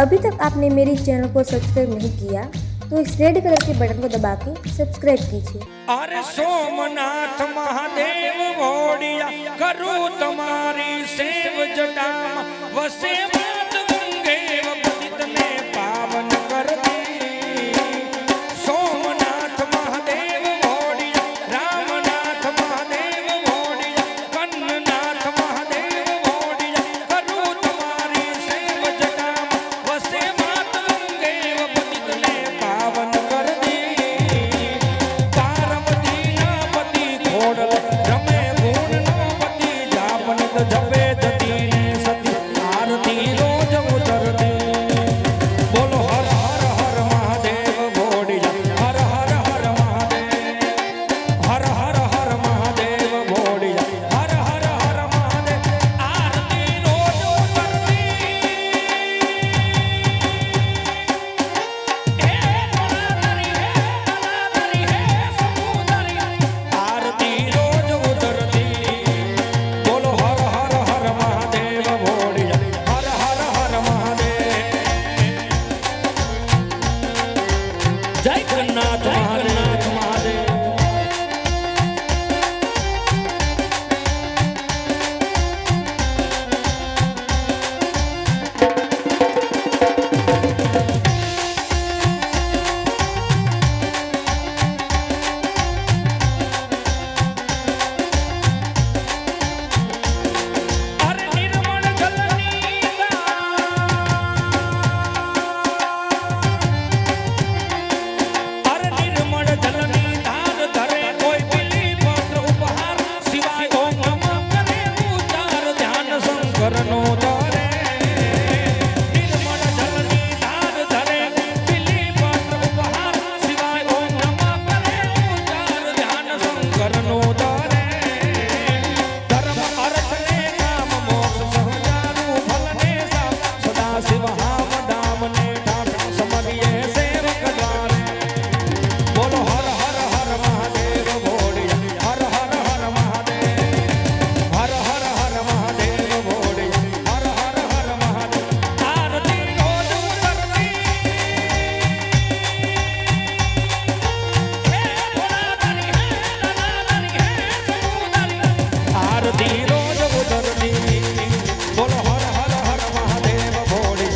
अभी तक आपने मेरे चैनल को सब्सक्राइब नहीं किया तो इस रेड कलर के बटन को दबा के सब्सक्राइब कीजिए। अरे सोमनाथ महादेव भोड़िया करूँ तुम्हारी सेव जटाम वसे मात गंगे पतित ने पावन कर दी। सोमनाथ महादेव भोड़िया रामनाथ महादेव भोड़िया कन्ननाथ महादेव भोड़िया करूँ तुम्हारी सेव जटाम वसे मात गंगे पतित ने पावन कर दी। रमे गुण नो पति जापन जपे जती ने सती आरती रोज उतरती। बोलो हर हर हर महादेव भोड़िया हर हर हर महादेव हर हर हर महादेव भोड़िया हर हर हर महादेव आरती रोज उतरती। हे भोलाधरी हे समुदरी आरती रोज उतरती। बोलो हर हर हर महादेव भोड़िया हर हर हर महादेव। जय जगन्नाथ महादेव महादेव। अरे निर्मल जलनी अरे निर्मल जलनी धार धरे कोई बिली पत्र उपहार सिवाय ओम नमः करे उच्चार ध्यान शंकर नो धरे। निर्मल जलनी धार धरे बिली पत्र उपहार सिवाय ओम नमः करे उच्चार ध्यान शंकर नो धरे। धर्म अर्थ ने काम मोक्ष सहजारू फल ने साम सदा शिव हाम दाम ने ठाम समरिये सेवक द्वारे। बोलो हर हर हर महादेव भोड़िया हर हर हर महादेव हर हर हर महादेव भोड़िया हर हर हर महादेव आरती रोज उतरती। हे भोलाधरी हे ललाधरी हे समुदरी आरती रोज उतरती। बोलो हर हर हर महादेव भोड़िया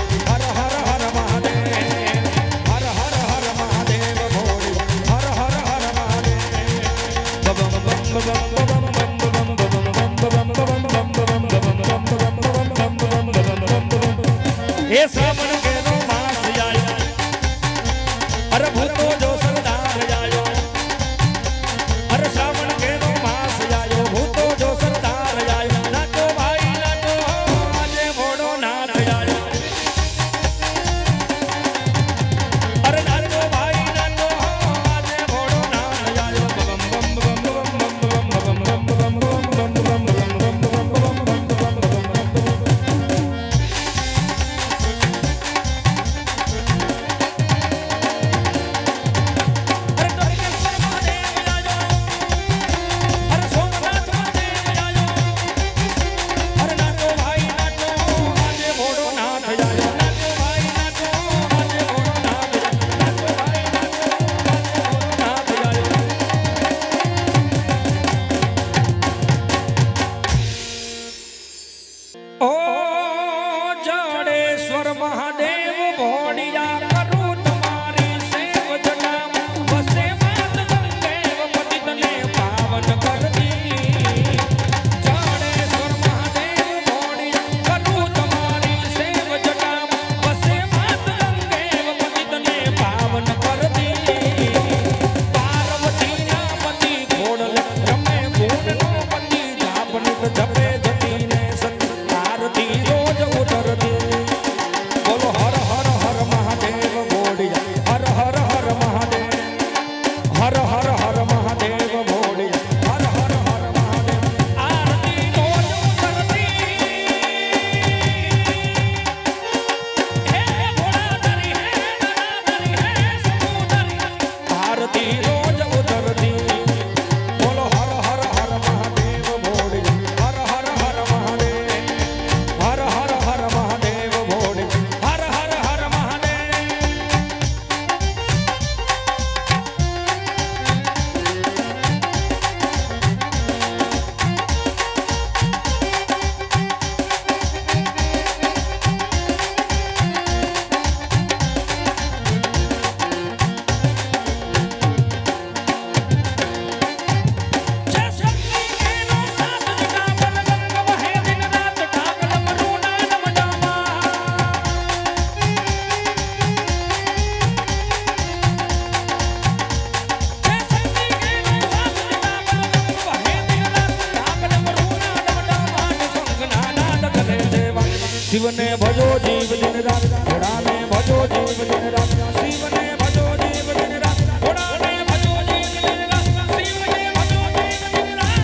શિવને ભજો જીવ દિન રાત ઘોડાને ભજો જીવ દિન રાત શિવને ભજો જીવ દિન રાત ઘોડાને ભજો જીવ દિન રાત શિવને ભજો જીવ દિન રાત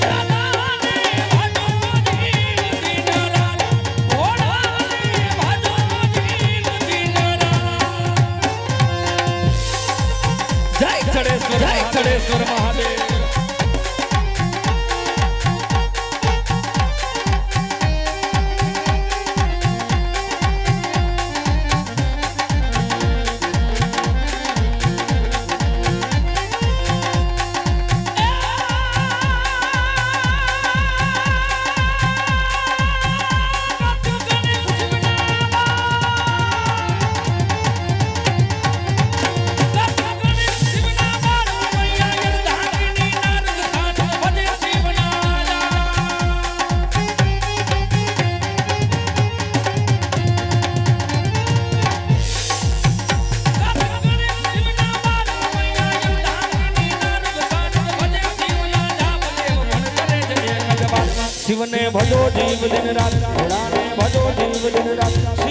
રાધાને ભજો જીવ દિન રાત ઘોડાને ભજો જીવ દિન રાત જય ચડેશ્વર મહાદેવ શિવને ભજો જીવ દિન રાત ઘોડાને ભજો જીવ દિન રાત